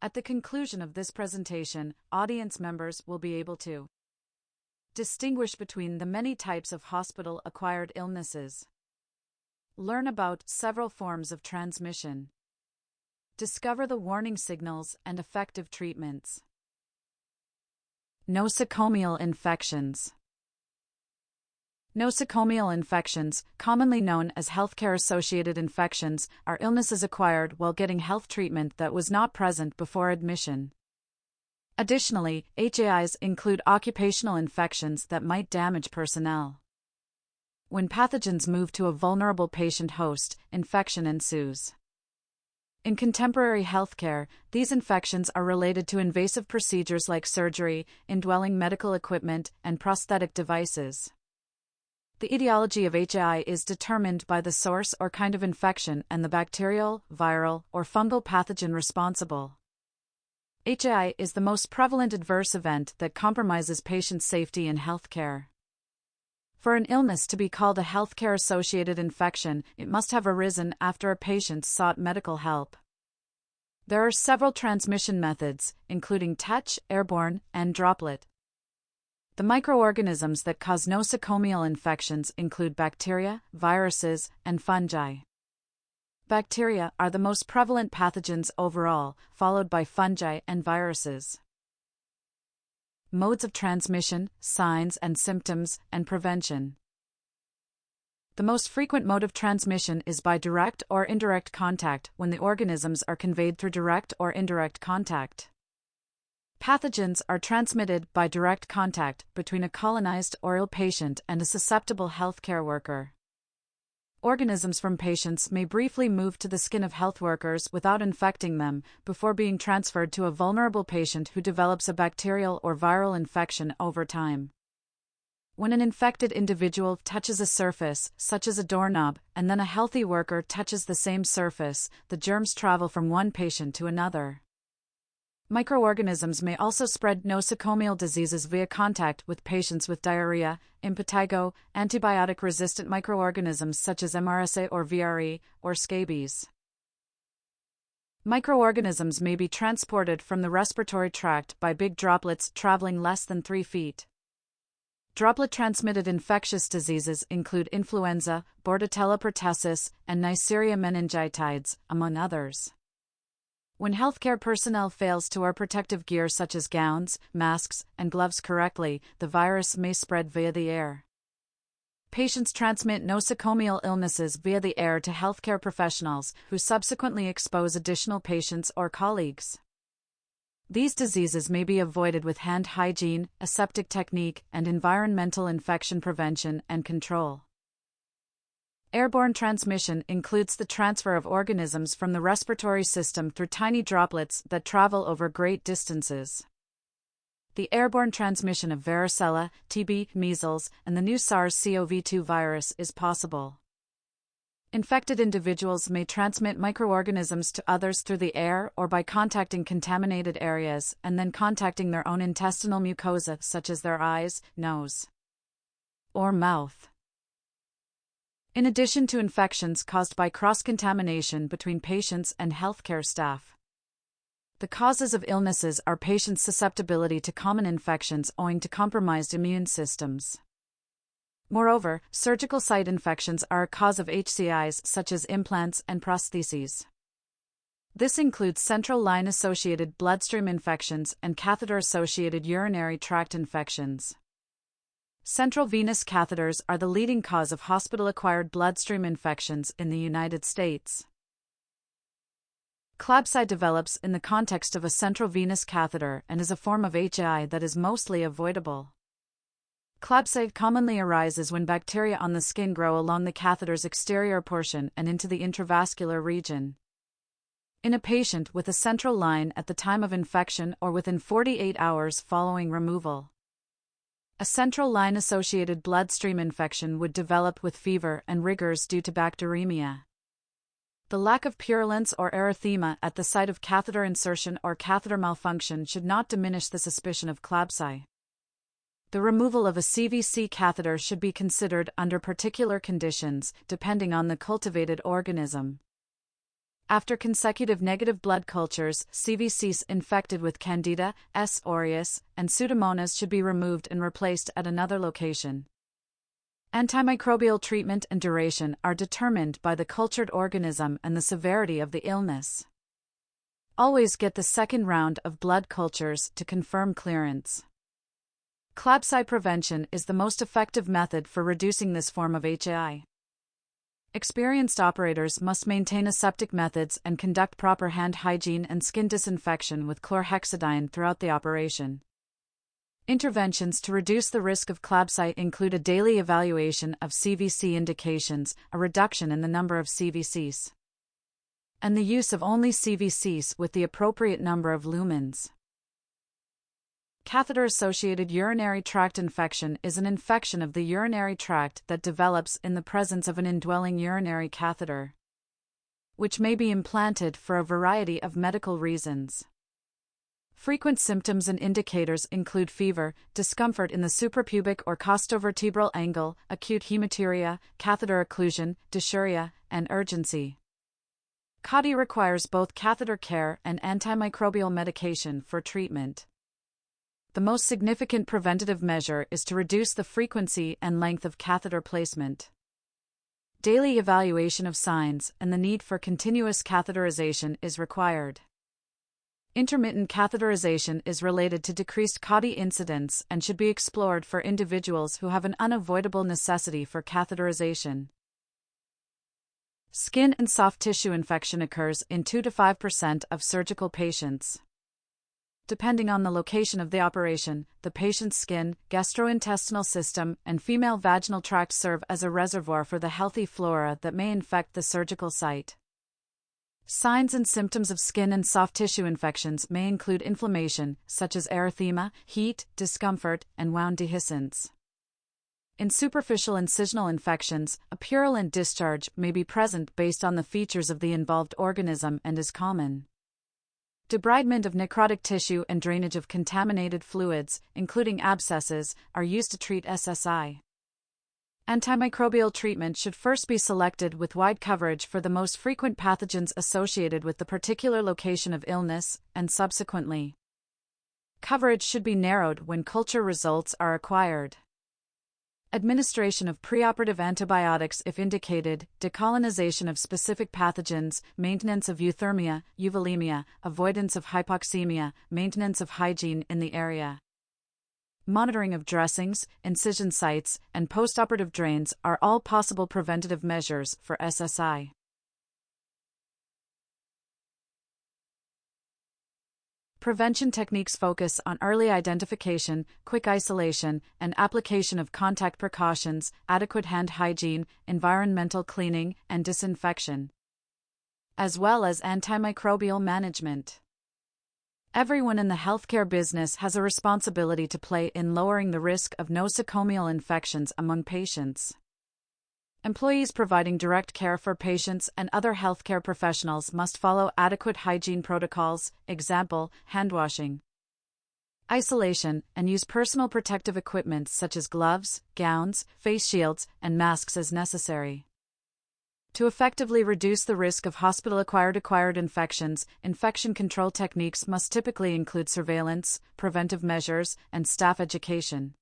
At the conclusion of this presentation, audience members will be able to distinguish between the many types of hospital-acquired illnesses, learn about several forms of transmission, discover the warning signals and effective treatments. Nosocomial infections. Nosocomial infections, commonly known as healthcare-associated infections, are illnesses acquired while getting health treatment that was not present before admission. Additionally, HAIs include occupational infections that might damage personnel. When pathogens move to a vulnerable patient host, infection ensues. In contemporary healthcare, these infections are related to invasive procedures like surgery, indwelling medical equipment, and prosthetic devices. The etiology of HAI is determined by the source or kind of infection and the bacterial, viral, or fungal pathogen responsible. HAI is the most prevalent adverse event that compromises patient safety in healthcare. For an illness to be called a healthcare-associated infection, it must have arisen after a patient sought medical help. There are several transmission methods, including touch, airborne, and droplet. The microorganisms that cause nosocomial infections include bacteria, viruses, and fungi. Bacteria are the most prevalent pathogens overall, followed by fungi and viruses. Modes of transmission, signs and symptoms, and prevention. The most frequent mode of transmission is by direct or indirect contact when the organisms are conveyed through direct or indirect contact. Pathogens are transmitted by direct contact between a colonized or ill patient and a susceptible healthcare worker. Organisms from patients may briefly move to the skin of health workers without infecting them, before being transferred to a vulnerable patient who develops a bacterial or viral infection over time. When an infected individual touches a surface, such as a doorknob, and then a healthy worker touches the same surface, the germs travel from one patient to another. Microorganisms may also spread nosocomial diseases via contact with patients with diarrhea, impetigo, antibiotic-resistant microorganisms such as MRSA or VRE, or scabies. Microorganisms may be transported from the respiratory tract by big droplets traveling less than 3 feet. Droplet-transmitted infectious diseases include influenza, Bordetella pertussis, and Neisseria meningitidis, among others. When healthcare personnel fails to wear protective gear such as gowns, masks, and gloves correctly, the virus may spread via the air. Patients transmit nosocomial illnesses via the air to healthcare professionals, who subsequently expose additional patients or colleagues. These diseases may be avoided with hand hygiene, aseptic technique, and environmental infection prevention and control. Airborne transmission includes the transfer of organisms from the respiratory system through tiny droplets that travel over great distances. The airborne transmission of varicella, TB, measles, and the new SARS-CoV-2 virus is possible. Infected individuals may transmit microorganisms to others through the air or by contacting contaminated areas and then contacting their own intestinal mucosa such as their eyes, nose, or mouth. In addition to infections caused by cross-contamination between patients and healthcare staff, the causes of illnesses are patients' susceptibility to common infections owing to compromised immune systems. Moreover, surgical site infections are a cause of HCIs such as implants and prostheses. This includes central line-associated bloodstream infections and catheter-associated urinary tract infections. Central venous catheters are the leading cause of hospital-acquired bloodstream infections in the United States. CLABSI develops in the context of a central venous catheter and is a form of HAI that is mostly avoidable. CLABSI commonly arises when bacteria on the skin grow along the catheter's exterior portion and into the intravascular region. In a patient with a central line at the time of infection or within 48 hours following removal, a central line-associated bloodstream infection would develop with fever and rigors due to bacteremia. The lack of purulence or erythema at the site of catheter insertion or catheter malfunction should not diminish the suspicion of CLABSI. The removal of a CVC catheter should be considered under particular conditions, depending on the cultivated organism. After consecutive negative blood cultures, CVCs infected with Candida, S. aureus, and Pseudomonas should be removed and replaced at another location. Antimicrobial treatment and duration are determined by the cultured organism and the severity of the illness. Always get the second round of blood cultures to confirm clearance. CLABSI prevention is the most effective method for reducing this form of HAI. Experienced operators must maintain aseptic methods and conduct proper hand hygiene and skin disinfection with chlorhexidine throughout the operation. Interventions to reduce the risk of CLABSI include a daily evaluation of CVC indications, a reduction in the number of CVCs, and the use of only CVCs with the appropriate number of lumens. Catheter-associated urinary tract infection is an infection of the urinary tract that develops in the presence of an indwelling urinary catheter, which may be implanted for a variety of medical reasons. Frequent symptoms and indicators include fever, discomfort in the suprapubic or costovertebral angle, acute hematuria, catheter occlusion, dysuria, and urgency. CAUTI requires both catheter care and antimicrobial medication for treatment. The most significant preventative measure is to reduce the frequency and length of catheter placement. Daily evaluation of signs and the need for continuous catheterization is required. Intermittent catheterization is related to decreased CAUTI incidence and should be explored for individuals who have an unavoidable necessity for catheterization. Skin and soft tissue infection occurs in 2 to 5% of surgical patients. Depending on the location of the operation, the patient's skin, gastrointestinal system, and female vaginal tract serve as a reservoir for the healthy flora that may infect the surgical site. Signs and symptoms of skin and soft tissue infections may include inflammation, such as erythema, heat, discomfort, and wound dehiscence. In superficial incisional infections, a purulent discharge may be present based on the features of the involved organism and is common. Debridement of necrotic tissue and drainage of contaminated fluids, including abscesses, are used to treat SSI. Antimicrobial treatment should first be selected with wide coverage for the most frequent pathogens associated with the particular location of illness, and subsequently, coverage should be narrowed when culture results are acquired. Administration of preoperative antibiotics if indicated, decolonization of specific pathogens, maintenance of euthermia, euvolemia, avoidance of hypoxemia, maintenance of hygiene in the area. Monitoring of dressings, incision sites, and postoperative drains are all possible preventative measures for SSI. Prevention techniques focus on early identification, quick isolation, and application of contact precautions, adequate hand hygiene, environmental cleaning, and disinfection, as well as antimicrobial management. Everyone in the healthcare business has a responsibility to play in lowering the risk of nosocomial infections among patients. Employees providing direct care for patients and other healthcare professionals must follow adequate hygiene protocols, example, handwashing, isolation, and use personal protective equipment such as gloves, gowns, face shields, and masks as necessary. To effectively reduce the risk of hospital-acquired infections, infection control techniques must typically include surveillance, preventive measures, and staff education.